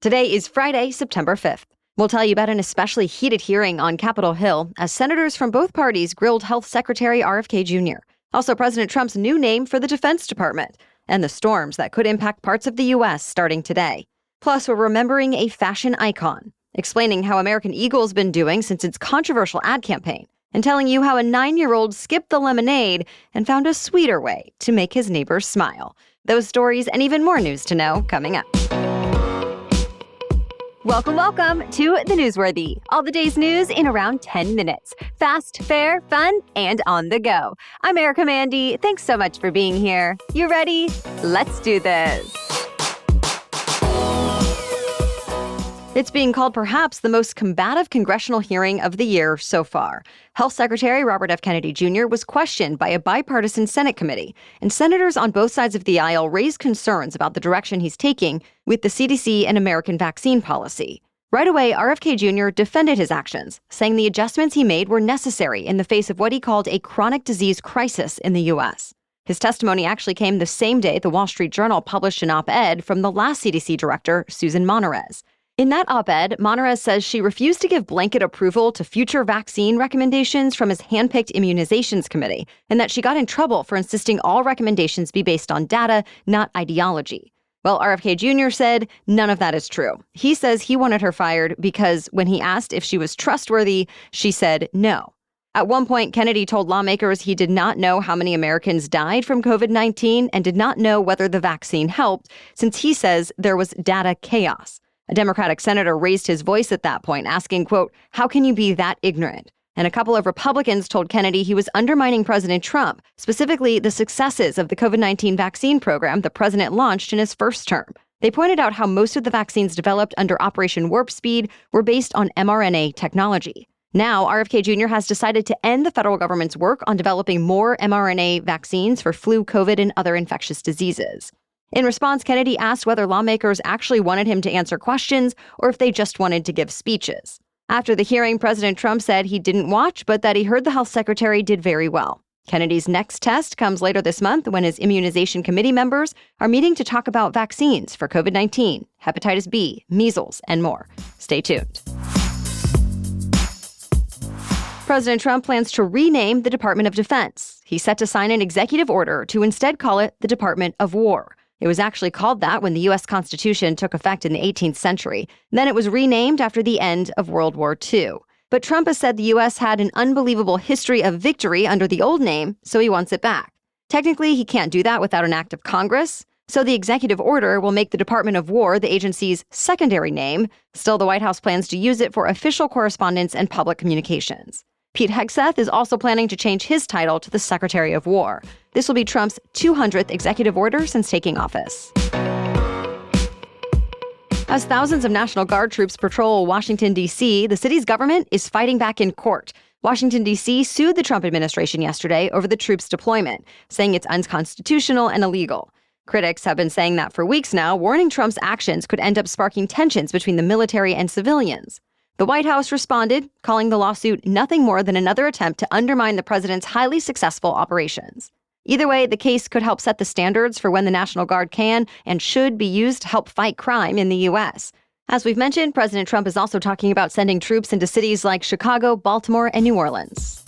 Today is Friday, September 5th. We'll tell you about an especially heated hearing on Capitol Hill as senators from both parties grilled Health Secretary RFK Jr. Also, President Trump's new name for the Defense Department and the storms that could impact parts of the U.S. starting today. Plus, we're remembering a fashion icon, explaining how American Eagle's been doing since its controversial ad campaign, and telling you how a 9-year-old skipped the lemonade and found a sweeter way to make his neighbors smile. Those stories and even more news to know coming up. Welcome to The Newsworthy. All the day's news in around 10 minutes. Fast, fair, fun, and on the go. I'm Erica Mandy. Thanks so much for being here. You ready? Let's do this. It's being called perhaps the most combative congressional hearing of the year so far. Health Secretary Robert F. Kennedy Jr. was questioned by a bipartisan Senate committee, and senators on both sides of the aisle raised concerns about the direction he's taking with the CDC and American vaccine policy. Right away, RFK Jr. defended his actions, saying the adjustments he made were necessary in the face of what he called a chronic disease crisis in the U.S. His testimony actually came the same day the Wall Street Journal published an op-ed from the last CDC director, Susan Monterez. In that op-ed, Monterez says she refused to give blanket approval to future vaccine recommendations from his handpicked immunizations committee, and that she got in trouble for insisting all recommendations be based on data, not ideology. Well, RFK Jr. said none of that is true. He says he wanted her fired because when he asked if she was trustworthy, she said no. At one point, Kennedy told lawmakers he did not know how many Americans died from COVID-19 and did not know whether the vaccine helped, since he says there was data chaos. A Democratic senator raised his voice at that point, asking, quote, "How can you be that ignorant?" And a couple of Republicans told Kennedy he was undermining President Trump, specifically the successes of the COVID-19 vaccine program the president launched in his first term. They pointed out how most of the vaccines developed under Operation Warp Speed were based on mRNA technology. Now, RFK Jr. has decided to end the federal government's work on developing more mRNA vaccines for flu, COVID, and other infectious diseases. In response, Kennedy asked whether lawmakers actually wanted him to answer questions or if they just wanted to give speeches. After the hearing, President Trump said he didn't watch, but that he heard the health secretary did very well. Kennedy's next test comes later this month when his immunization committee members are meeting to talk about vaccines for COVID-19, hepatitis B, measles, and more. Stay tuned. President Trump plans to rename the Department of Defense. He's set to sign an executive order to instead call it the Department of War. It was actually called that when the U.S. Constitution took effect in the 18th century. Then it was renamed after the end of World War II. But Trump has said the U.S. had an unbelievable history of victory under the old name, so he wants it back. Technically, he can't do that without an act of Congress, so the executive order will make the Department of War the agency's secondary name. Still, the White House plans to use it for official correspondence and public communications. Pete Hegseth is also planning to change his title to the Secretary of War. This will be Trump's 200th executive order since taking office. As thousands of National Guard troops patrol Washington, D.C., the city's government is fighting back in court. Washington, D.C. sued the Trump administration yesterday over the troops' deployment, saying it's unconstitutional and illegal. Critics have been saying that for weeks now, warning Trump's actions could end up sparking tensions between the military and civilians. The White House responded, calling the lawsuit nothing more than another attempt to undermine the president's highly successful operations. Either way, the case could help set the standards for when the National Guard can and should be used to help fight crime in the U.S. As we've mentioned, President Trump is also talking about sending troops into cities like Chicago, Baltimore, and New Orleans.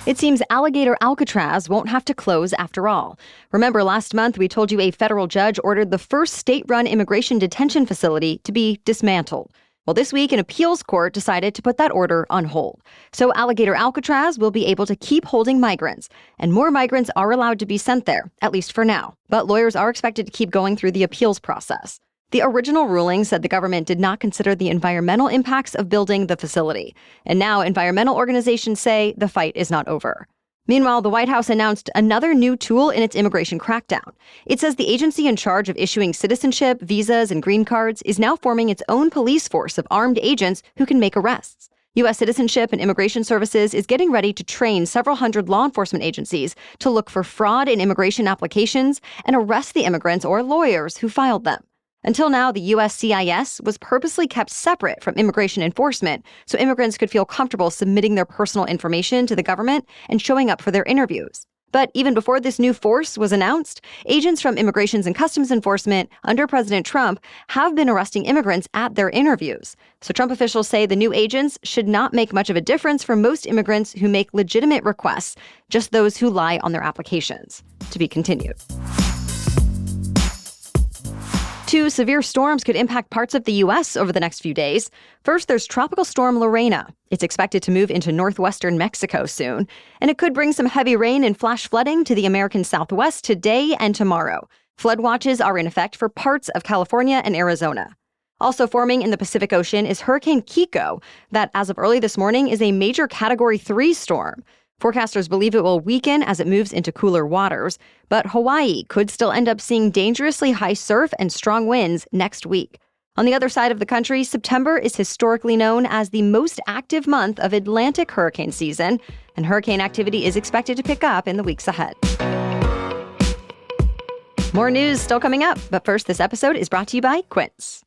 It seems Alligator Alcatraz won't have to close after all. Remember, last month we told you a federal judge ordered the first state-run immigration detention facility to be dismantled. Well, this week, an appeals court decided to put that order on hold. So Alligator Alcatraz will be able to keep holding migrants, and more migrants are allowed to be sent there, at least for now. But lawyers are expected to keep going through the appeals process. The original ruling said the government did not consider the environmental impacts of building the facility. And now environmental organizations say the fight is not over. Meanwhile, the White House announced another new tool in its immigration crackdown. It says the agency in charge of issuing citizenship, visas, and green cards is now forming its own police force of armed agents who can make arrests. U.S. Citizenship and Immigration Services is getting ready to train several hundred law enforcement agencies to look for fraud in immigration applications and arrest the immigrants or lawyers who filed them. Until now, the USCIS was purposely kept separate from immigration enforcement so immigrants could feel comfortable submitting their personal information to the government and showing up for their interviews. But even before this new force was announced, agents from Immigration and Customs Enforcement under President Trump have been arresting immigrants at their interviews. So Trump officials say the new agents should not make much of a difference for most immigrants who make legitimate requests, just those who lie on their applications. To be continued. Two severe storms could impact parts of the U.S. over the next few days. First, there's Tropical Storm Lorena. It's expected to move into northwestern Mexico soon, and it could bring some heavy rain and flash flooding to the American Southwest today and tomorrow. Flood watches are in effect for parts of California and Arizona. Also forming in the Pacific Ocean is Hurricane Kiko, that as of early this morning is a major Category 3 storm. Forecasters believe it will weaken as it moves into cooler waters, but Hawaii could still end up seeing dangerously high surf and strong winds next week. On the other side of the country, September is historically known as the most active month of Atlantic hurricane season, and hurricane activity is expected to pick up in the weeks ahead. More news still coming up, but first, this episode is brought to you by Quince.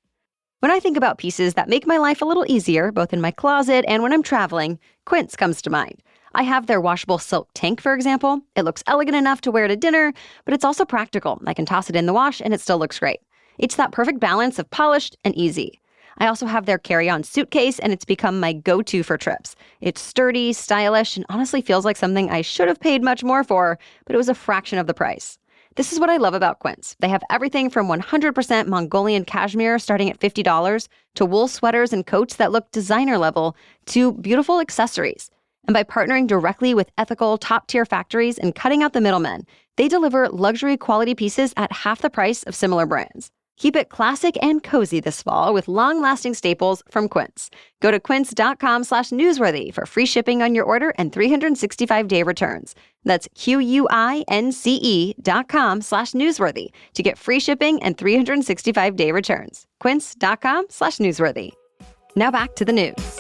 When I think about pieces that make my life a little easier, both in my closet and when I'm traveling, Quince comes to mind. I have their washable silk tank, for example. It looks elegant enough to wear to dinner, but it's also practical. I can toss it in the wash and it still looks great. It's that perfect balance of polished and easy. I also have their carry-on suitcase, and it's become my go-to for trips. It's sturdy, stylish, and honestly feels like something I should have paid much more for, but it was a fraction of the price. This is what I love about Quince. They have everything from 100% Mongolian cashmere starting at $50 to wool sweaters and coats that look designer level to beautiful accessories. And by partnering directly with ethical, top-tier factories and cutting out the middlemen, they deliver luxury quality pieces at half the price of similar brands. Keep it classic and cozy this fall with long-lasting staples from Quince. Go to quince.com/newsworthy for free shipping on your order and 365-day returns. That's QUINCE.com/newsworthy to get free shipping and 365-day returns. Quince.com/newsworthy. Now back to the news.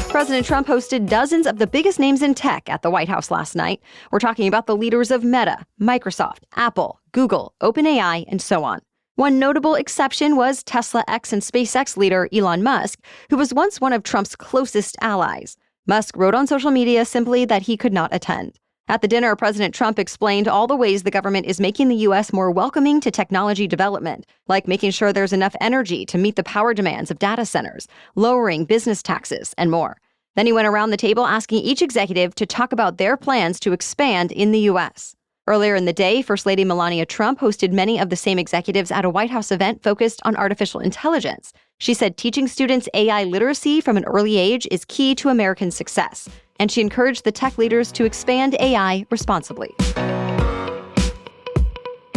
President Trump hosted dozens of the biggest names in tech at the White House last night. We're talking about the leaders of Meta, Microsoft, Apple, Google, OpenAI, and so on. One notable exception was Tesla X and SpaceX leader Elon Musk, who was once one of Trump's closest allies. Musk wrote on social media simply that he could not attend. At the dinner, President Trump explained all the ways the government is making the U.S. more welcoming to technology development, like making sure there's enough energy to meet the power demands of data centers, lowering business taxes, and more. Then he went around the table asking each executive to talk about their plans to expand in the U.S. Earlier in the day, First Lady Melania Trump hosted many of the same executives at a White House event focused on artificial intelligence. She said teaching students AI literacy from an early age is key to American success, and she encouraged the tech leaders to expand AI responsibly.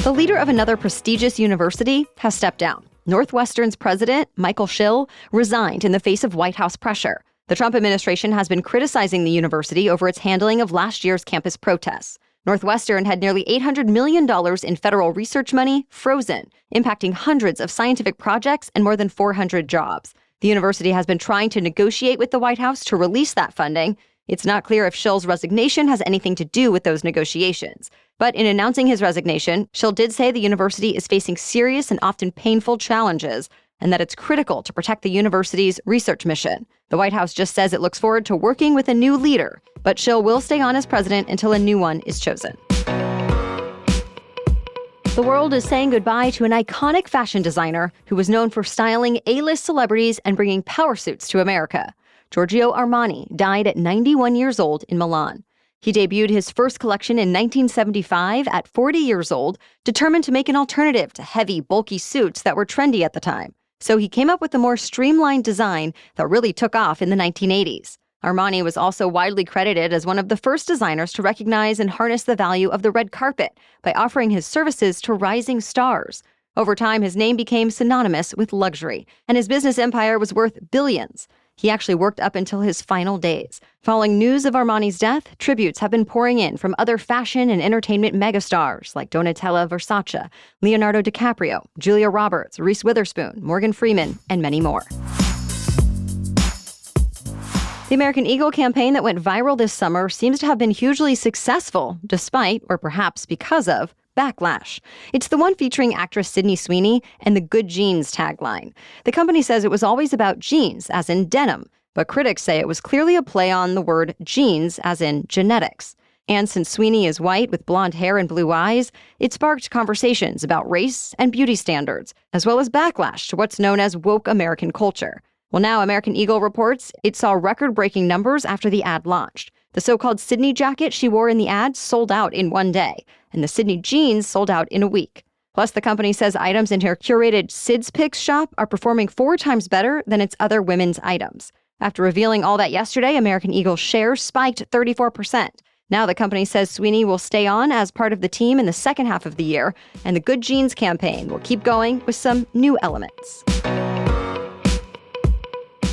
The leader of another prestigious university has stepped down. Northwestern's president, Michael Schill, resigned in the face of White House pressure. The Trump administration has been criticizing the university over its handling of last year's campus protests. Northwestern had nearly $800 million in federal research money frozen, impacting hundreds of scientific projects and more than 400 jobs. The university has been trying to negotiate with the White House to release that funding. It's not clear if Schill's resignation has anything to do with those negotiations. But in announcing his resignation, Schill did say the university is facing serious and often painful challenges, and that it's critical to protect the university's research mission. The White House just says it looks forward to working with a new leader, but Schill will stay on as president until a new one is chosen. The world is saying goodbye to an iconic fashion designer who was known for styling A-list celebrities and bringing power suits to America. Giorgio Armani died at 91 years old in Milan. He debuted his first collection in 1975 at 40 years old, determined to make an alternative to heavy, bulky suits that were trendy at the time. So he came up with a more streamlined design that really took off in the 1980s. Armani was also widely credited as one of the first designers to recognize and harness the value of the red carpet by offering his services to rising stars. Over time, his name became synonymous with luxury, and his business empire was worth billions. He actually worked up until his final days. Following news of Armani's death, tributes have been pouring in from other fashion and entertainment megastars like Donatella Versace, Leonardo DiCaprio, Julia Roberts, Reese Witherspoon, Morgan Freeman, and many more. The American Eagle campaign that went viral this summer seems to have been hugely successful, despite, or perhaps because of, backlash. It's the one featuring actress Sydney Sweeney and the Good Jeans tagline. The company says it was always about jeans, as in denim, but critics say it was clearly a play on the word genes, as in genetics. And since Sweeney is white with blonde hair and blue eyes, it sparked conversations about race and beauty standards, as well as backlash to what's known as woke American culture. Well, now American Eagle reports it saw record-breaking numbers after the ad launched. The so-called Sydney jacket she wore in the ad sold out in one day, and the Sydney jeans sold out in a week. Plus, the company says items in her curated Sid's Picks shop are performing 4 times better than its other women's items. After revealing all that yesterday, American Eagle's shares spiked 34%. Now the company says Sweeney will stay on as part of the team in the second half of the year, and the Good Jeans campaign will keep going with some new elements.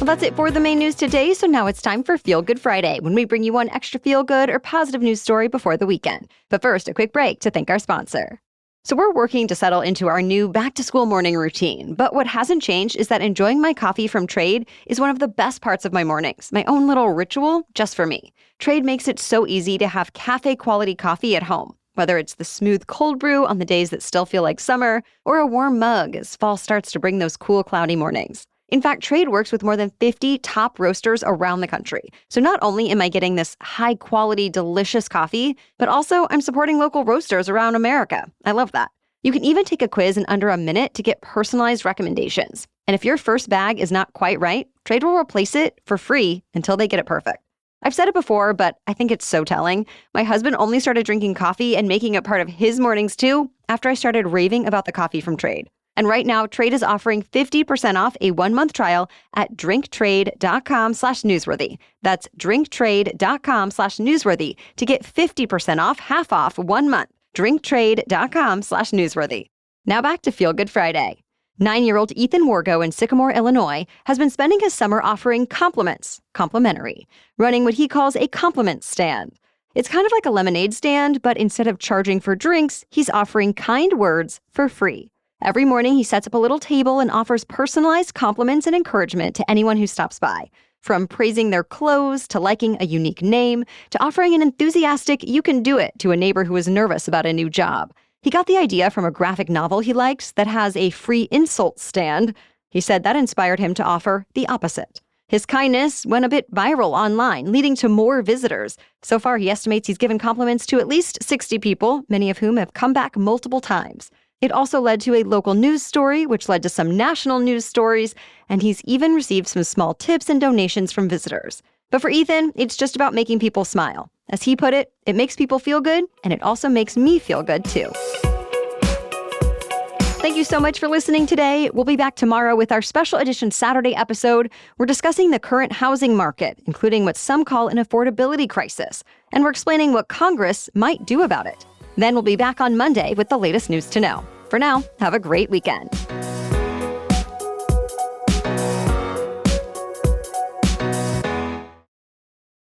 Well, that's it for the main news today, so now it's time for Feel Good Friday, when we bring you one extra feel-good or positive news story before the weekend. But first, a quick break to thank our sponsor. So we're working to settle into our new back-to-school morning routine, but what hasn't changed is that enjoying my coffee from Trade is one of the best parts of my mornings, my own little ritual just for me. Trade makes it so easy to have cafe-quality coffee at home, whether it's the smooth cold brew on the days that still feel like summer, or a warm mug as fall starts to bring those cool, cloudy mornings. In fact, Trade works with more than 50 top roasters around the country. So not only am I getting this high-quality, delicious coffee, but also I'm supporting local roasters around America. I love that. You can even take a quiz in under a minute to get personalized recommendations. And if your first bag is not quite right, Trade will replace it for free until they get it perfect. I've said it before, but I think it's so telling. My husband only started drinking coffee and making it part of his mornings too after I started raving about the coffee from Trade. And right now, Trade is offering 50% off a 1-month trial at drinktrade.com/newsworthy. That's drinktrade.com/newsworthy to get 50% off, half off 1 month. drinktrade.com/newsworthy. Now back to Feel Good Friday. 9-year-old Ethan Wargo in Sycamore, Illinois, has been spending his summer offering compliments, complimentary, running what he calls a compliment stand. It's kind of like a lemonade stand, but instead of charging for drinks, he's offering kind words for free. Every morning, he sets up a little table and offers personalized compliments and encouragement to anyone who stops by. From praising their clothes, to liking a unique name, to offering an enthusiastic "you can do it" to a neighbor who is nervous about a new job. He got the idea from a graphic novel he likes that has a free insult stand. He said that inspired him to offer the opposite. His kindness went a bit viral online, leading to more visitors. So far, he estimates he's given compliments to at least 60 people, many of whom have come back multiple times. It also led to a local news story, which led to some national news stories, and he's even received some small tips and donations from visitors. But for Ethan, it's just about making people smile. As he put it, it makes people feel good, and it also makes me feel good too. Thank you so much for listening today. We'll be back tomorrow with our special edition Saturday episode. We're discussing the current housing market, including what some call an affordability crisis, and we're explaining what Congress might do about it. Then we'll be back on Monday with the latest news to know. For now, have a great weekend.